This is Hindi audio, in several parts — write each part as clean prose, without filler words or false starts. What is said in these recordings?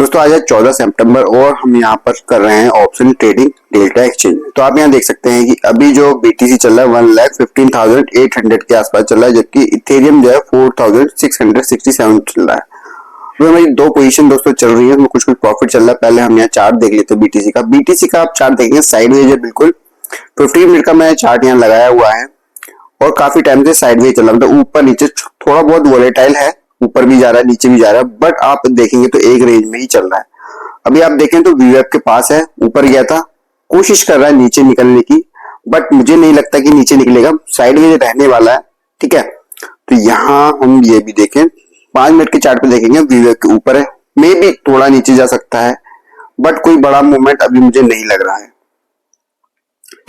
दोस्तों आज है 14 सितंबर और हम यहाँ पर कर रहे हैं ऑप्शन ट्रेडिंग डेल्टा एक्सचेंज। तो आप यहाँ देख सकते हैं कि अभी जो BTC चल रहा है 1,15,800 के आसपास चल रहा है, जबकि इथेरियम जो है 4,667 चल रहा है। तो हमारी दो पोजीशन दोस्तों चल रही है, कुछ प्रॉफिट चल रहा है। पहले हम यहाँ चार्ट देख लेते हैं BTC का आप चार्ट देखेंगे साइडवेज है, बिल्कुल 15 मिनट का मैंने चार्ट यहाँ लगाया हुआ है और काफी टाइम से साइडवेज चल रहा है। मतलब ऊपर नीचे थोड़ा बहुत वोलेटाइल है, ऊपर भी जा रहा है नीचे भी जा रहा है, बट आप देखेंगे तो एक रेंज में ही चल रहा है। अभी आप देखें तो VWAP के पास है, ऊपर गया था, कोशिश कर रहा है नीचे निकलने की, बट मुझे नहीं लगता कि नीचे निकलेगा, साइडवेज रहने वाला है। ठीक है, तो यहाँ हम ये भी देखें 5 मिनट के चार्ट पे देखेंगे VWAP के ऊपर है, मे भी थोड़ा नीचे जा सकता है, बट कोई बड़ा मूवमेंट अभी मुझे नहीं लग रहा है।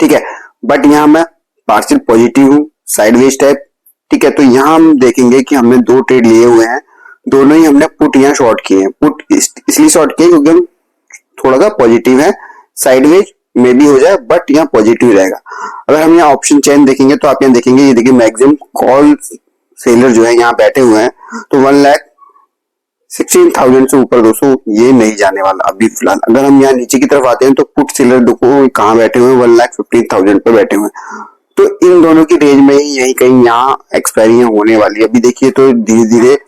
ठीक है, बट यहाँ मैं पार्शियल पॉजिटिव हूँ, साइडवेज टाइप। ठीक है, तो यहाँ हम देखेंगे कि हमने दो ट्रेड लिए हुए हैं, दोनों ही हमने पुट यहाँ शॉर्ट किए हैं। पुट इसलिए शॉर्ट किए क्योंकि हम थोड़ा सा पॉजिटिव है, साइडवेज में भी हो जाए बट यहाँ पॉजिटिव रहेगा। अगर हम यहाँ ऑप्शन चेन देखेंगे तो आप यहाँ देखेंगे, ये देखिए मैक्सिमम कॉल सेलर जो है यहाँ बैठे हुए हैं, तो 1,16,000 से ऊपर दोस्तों ये नहीं जाने वाला अभी फिलहाल। अगर हम यहाँ नीचे की तरफ आते हैं तो पुट सेलर देखो कहाँ बैठे हुए हैं, 1,15,000 पे बैठे हुए हैं। तो इन दोनों की रेंज में ही यही कहीं यहाँ एक्सपायरी होने वाली है। अभी देखिए तो धीरे धीरे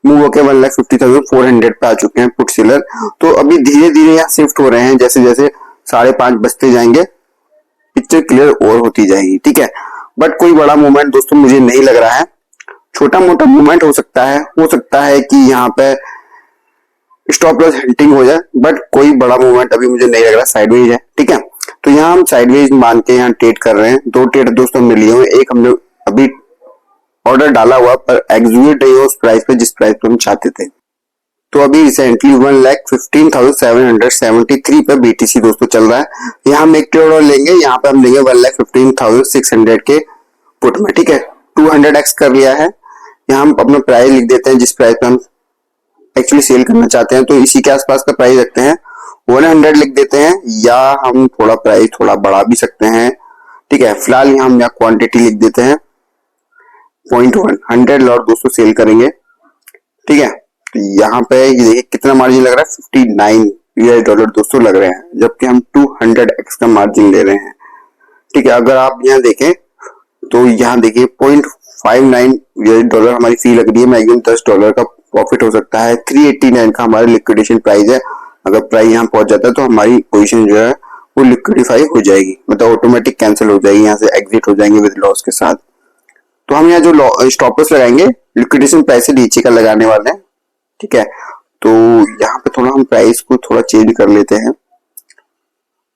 मूव होकर 1,50,400 पे आ चुके हैं पुट सेलर। तो अभी धीरे धीरे यहाँ शिफ्ट हो रहे हैं, जैसे जैसे 5:30 बजते जाएंगे पिक्चर क्लियर और होती जाएगी। ठीक है, बट कोई बड़ा मूवमेंट दोस्तों मुझे नहीं लग रहा है। छोटा मोटा मूवमेंट हो सकता है कि यहाँ पे स्टॉप लॉस हिटिंग हो जाए, बट कोई बड़ा मूवमेंट अभी मुझे नहीं लग रहा, साइडवेज है। ठीक है, तो यहाँ हम साइडवेज मान के यहाँ ट्रेड कर रहे हैं। दो ट्रेड दोस्तों हमने लिए हुए, एक हमने अभी ऑर्डर डाला हुआ पर एग्जीक्यूट नहीं हो उस प्राइस पे जिस प्राइस पे हम चाहते थे। तो अभी रिसेंटली 1,15,773 पे BTC दोस्तों चल रहा है। यहाँ हम एक ट्रेड और लेंगे, यहाँ पे हम लेंगे 1,15,600 के पुट में। ठीक है, 200x कर लिया है। यहाँ हम अपना प्राइस लिख देते हैं जिस प्राइस पे हम एक्चुअली सेल करना चाहते हैं, तो इसी के आसपास का प्राइस रखते हैं, 100 लिख देते हैं, या हम थोड़ा प्राइस थोड़ा बढ़ा भी सकते हैं। ठीक है, फिलहाल यहाँ हम यहाँ क्वांटिटी लिख देते हैं 0.1, 100 लॉट दोस्तों सेल करेंगे। ठीक है, तो यहाँ पे ये देखिए कितना मार्जिन लग रहा है, $59 दोस्तों लग रहे हैं, जबकि हम 200x का मार्जिन ले रहे हैं। ठीक है, अगर आप यहाँ देखें तो यहाँ देखिए $0.59 हमारी फी लग रही है, मैक्सिमम $10 का प्रॉफिट हो सकता है। 389 का हमारा लिक्विडेशन प्राइस है। अगर प्राइस यहाँ पहुंच जाता है तो हमारी पोजीशन जो है वो लिक्विडिफाई हो जाएगी, मतलब ऑटोमेटिक कैंसिल हो जाएगी, यहाँ से एग्जिट हो जाएंगे विद लॉस के साथ। तो हम यहाँ जो स्टॉप लॉस लगाएंगे लिक्विडेशन प्राइस से नीचे का लगाने वाले हैं। ठीक है, तो यहाँ पे थोड़ा हम प्राइस को थोड़ा चेंज कर लेते हैं,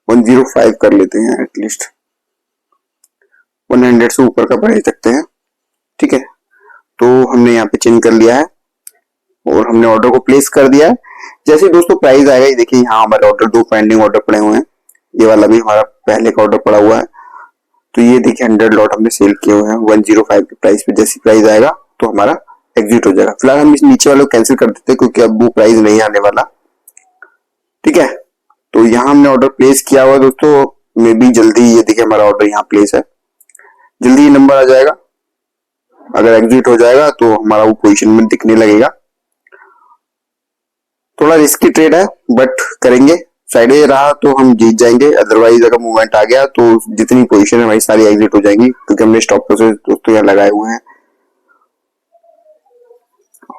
105 कर लेते हैं, एटलीस्ट 100 से ऊपर का प्राइस रखते हैं। ठीक है, तो हमने यहाँ पे चेंज कर लिया है और हमने ऑर्डर को प्लेस कर दिया है। जैसे दोस्तों प्राइस आएगा, ये देखिए यहाँ हमारे ऑर्डर दो पेंडिंग ऑर्डर पड़े हुए हैं, ये वाला भी हमारा पहले का ऑर्डर पड़ा हुआ है। तो ये देखिए 100 लॉट हमने सेल किए हुए हैं 105 के प्राइस पे। जैसी प्राइस आएगा तो हमारा एग्जिट हो जाएगा। फिलहाल हम इस नीचे वाले को कैंसिल कर देते हैं क्योंकि अब वो प्राइस नहीं आने वाला। ठीक है, तो यहाँ हमने ऑर्डर प्लेस किया हुआ दोस्तों, मे बी जल्दी ये देखिए हमारा ऑर्डर यहाँ प्लेस है, जल्दी ये नंबर आ जाएगा। अगर एग्जिट हो जाएगा तो हमारा वो पोजीशन में दिखने लगेगा। थोड़ा रिस्की ट्रेड है बट करेंगे, साइडवेज रहा तो हम जीत जाएंगे, अदरवाइज अगर मूवमेंट आ गया तो जितनी पोजीशन है हमारी सारी एग्जिट हो जाएंगी, क्योंकि हमने स्टॉप लॉस दोस्तों यहाँ लगाए हुए हैं।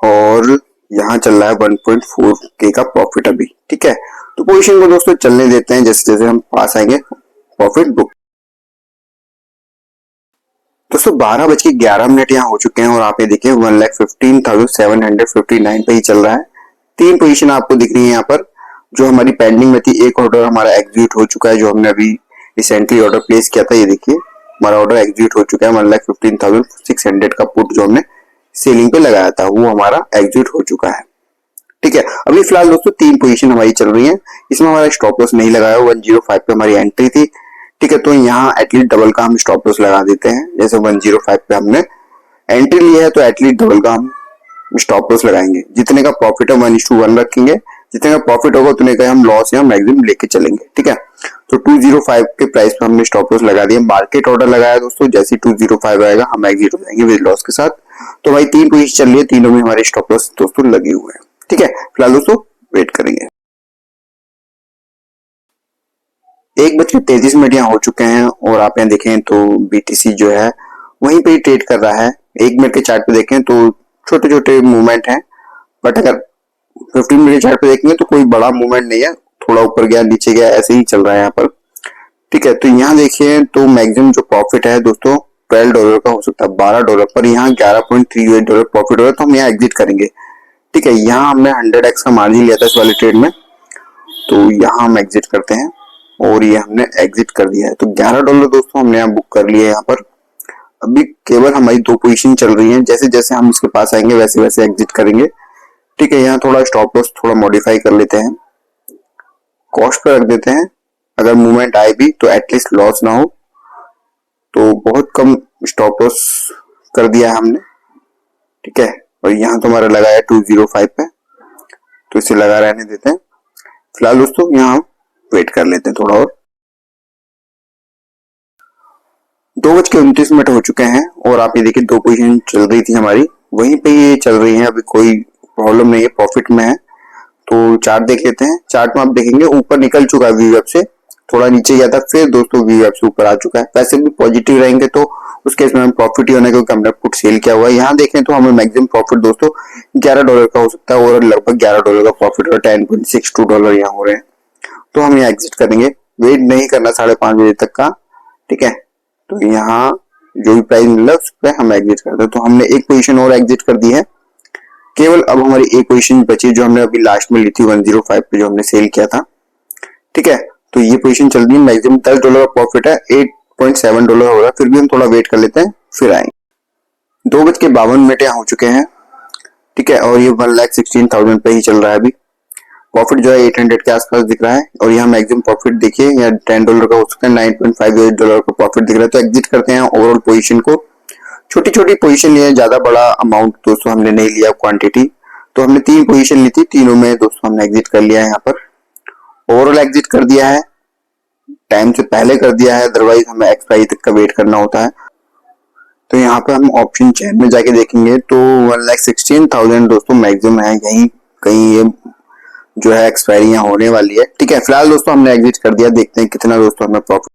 और यहाँ चल रहा है 1.4K का प्रॉफिट अभी। ठीक है, तो पोजीशन को दोस्तों चलने देते हैं, जैसे जैसे हम पास आएंगे प्रॉफिट बुक। दोस्तों 12:11 यहाँ हो चुके हैं और आप ये देखिए 1,15,759 पे ही चल रहा है। 3 पोजीशन आपको दिख रही है यहाँ पर, जो हमारी पेंडिंग में थी। एक ऑर्डर हमारा एग्जीक्यूट हो चुका है, जो हमने अभी रिसेंटली ऑर्डर प्लेस किया था। ये देखिए हमारा ऑर्डर एग्जीक्यूट हो चुका है, 1,15,600 का पुट जो हमने सेलिंग पे लगाया था वो हमारा एग्जीक्यूट हो चुका है। ठीक है, अभी फिलहाल दोस्तों 3 पोजीशन हमारी चल रही है, इसमें हमारा स्टॉप लॉस नहीं लगाया, 105 पे हमारी एंट्री थी। ठीक है, तो यहाँ एटलीस्ट डबल का हम स्टॉप लॉस लगा देते हैं। जैसे 105 पे हमने एंट्री ली है तो एटलीस्ट डबल का हम स्टॉप लॉस लगाएंगे। जितने का प्रॉफिट है 1:1 रखेंगे, जितने का प्रॉफिट होगा उतने का हम लॉस या मैक्सिमम लेके चलेंगे। ठीक है, तो 205 के प्राइस पे हमने स्टॉप लॉस लगा दिया, मार्केट ऑर्डर लगाया दोस्तों। जैसे 205 आएगा हम एग्जिट हो जाएंगे विद लॉस के साथ। तो भाई 3 पोजीशन चल रही है, तीनों में हमारे स्टॉप लॉस दोस्तों लगे हुए हैं। ठीक है, फिलहाल दोस्तों वेट करेंगे। 1:33 यहाँ हो चुके हैं और आप यहाँ देखें तो BTC जो है वहीं पे ही ट्रेड कर रहा है। 1 मिनट के चार्ट पे देखें तो छोटे छोटे मूवमेंट हैं, बट अगर 15 मिनट के चार्ट पे देखेंगे तो कोई बड़ा मूवमेंट नहीं है, थोड़ा ऊपर गया नीचे गया ऐसे ही चल रहा है यहाँ पर। ठीक है, तो यहाँ देखिए तो मैक्सिमम जो प्रॉफिट है दोस्तों $12 का हो सकता है, $12 पर यहाँ $11.38 प्रॉफिट हो रहा है, तो हम यहाँ एग्जिट करेंगे। ठीक है, यहाँ हमने 100x का मार्जिन लिया था इस वाले ट्रेड में, तो यहाँ हम एग्जिट करते हैं और ये हमने एग्जिट कर दिया है। तो $11 दोस्तों हमने यहाँ बुक कर लिया है। यहाँ पर अभी केवल हमारी 2 पोजीशन चल रही हैं, जैसे जैसे हम इसके पास आएंगे वैसे वैसे एग्जिट करेंगे। ठीक है, यहाँ थोड़ा स्टॉप लॉस थोड़ा मॉडिफाई कर लेते हैं, कॉस्ट पे रख देते हैं, अगर मूवमेंट आए भी तो एटलीस्ट लॉस ना हो। तो बहुत कम स्टॉप लॉस कर दिया है हमने। ठीक है, और यहाँ तो हमारा लगा है 205 पे, तो इसे लगा रहने देते हैं फिलहाल दोस्तों। यहाँ हम वेट कर लेते हैं थोड़ा और। 2:29 हो चुके हैं और आप ये देखिए 2 पोजीशन चल रही थी हमारी, वहीं पे ये चल रही है, अभी कोई प्रॉब्लम नहीं है, प्रॉफिट में है। तो चार्ट देख लेते हैं। चार्ट में आप देखेंगे ऊपर निकल चुका है वीवेब से, थोड़ा नीचे गया था फिर दोस्तों वीवेब से ऊपर आ चुका है। वैसे भी पॉजिटिव रहेंगे तो उस केस में हम प्रॉफिट ही होना है, क्योंकि हमने पुट सेल किया हुआ है। यहाँ देखें तो हमें मैक्सिमम प्रॉफिट दोस्तों $11 का हो सकता है और लगभग $11 का प्रॉफिट और $10.62 यहाँ हो रहे हैं। तो हम यहाँ एग्जिट करेंगे, वेट नहीं करना 5:30 बजे तक का। ठीक है, तो यहाँ जो भी प्राइस मिल रहा है उस पर हम एग्जिट करते हैं। तो हमने एक पोजीशन और एग्जिट कर दी है, केवल अब हमारी एक पोजीशन बची जो हमने अभी लास्ट में ली थी 105 पे जो हमने सेल किया था। ठीक है, तो ये पोजीशन चल रही है, मैक्सिमम $10 का प्रॉफिट है, $8.7 हो रहा है, फिर भी हम थोड़ा वेट कर लेते हैं फिर आएंगे। 2:52 यहाँ हो चुके हैं। ठीक है, और ये 1,16,000 पे ही चल रहा है अभी। प्रॉफिट जो है 800 के आसपास दिख रहा है और यहाँ मैक्सिमम प्रॉफिट देखिए यहाँ $10 का हो सकता है, $9.58 का प्रॉफिट दिख रहा है। तो एग्जिट करते हैं ओवरऑल पोजीशन को। छोटी छोटी पोजीशन ली है, ज्यादा बड़ा अमाउंट दोस्तों हमने नहीं लिया क्वांटिटी। तो हमने 3 पोजीशन ली थी, तीनों में दोस्तों हमने एग्जिट कर लिया है। यहाँ पर ओवरऑल एग्जिट कर दिया है, टाइम से पहले कर दिया है, अदरवाइज हमें एक्सपायरी तक का वेट करना होता है। तो यहाँ पे हम ऑप्शन चेन में जाके देखेंगे तो 1,16,000 दोस्तों मैक्सिमम है, यही कहीं ये जो है एक्सपायरी यहाँ होने वाली है। ठीक है, फिलहाल दोस्तों हमने एग्जिट कर दिया, देखते हैं कितना दोस्तों हमें प्रॉफिट।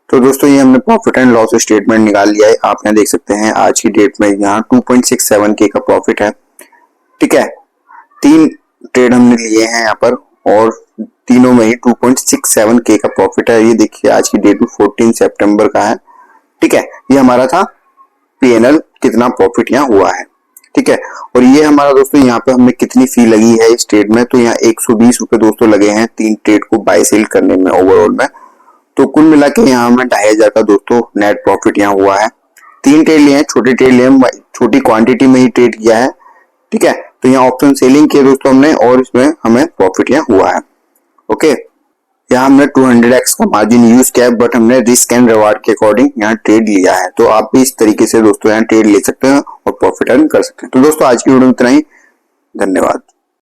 तो दोस्तों ये हमने प्रॉफिट एंड लॉस स्टेटमेंट निकाल लिया है, आप यहाँ देख सकते हैं आज की डेट में यहाँ 2.67K का प्रॉफिट है। ठीक है, 3 ट्रेड हमने लिए हैं यहाँ पर और तीनों में ही 2.67K का प्रॉफिट है। ये देखिए आज की डेट में 14 सितंबर का है। ठीक है, ये हमारा था P&L कितना प्रॉफिट यहाँ हुआ है। ठीक है, और ये हमारा दोस्तों यहाँ पे हमें कितनी फी लगी है इस ट्रेड में, तो यहाँ 120 रुपए दोस्तों लगे हैं 3 ट्रेड को बाय सेल करने में ओवरऑल में। तो कुल मिला के यहाँ हमें 2,500 का दोस्तों नेट प्रॉफिट यहाँ हुआ है। 3 ट्रेड लिए हैं, छोटे ट्रेड लिए हैं, छोटी क्वांटिटी में ही ट्रेड किया है। ठीक है, तो यहाँ ऑप्शन सेलिंग किया दोस्तों हमने और इसमें हमें प्रॉफिट यहाँ हुआ है। ओके, यहाँ हमने 200x का मार्जिन यूज किया है, बट हमने रिस्क एंड रिवार्ड के अकॉर्डिंग यहाँ ट्रेड लिया है। तो आप भी इस तरीके से दोस्तों यहाँ ट्रेड ले सकते हैं और प्रॉफिट अर्न कर सकते हैं। तो दोस्तों आज की वीडियो में इतना ही, धन्यवाद।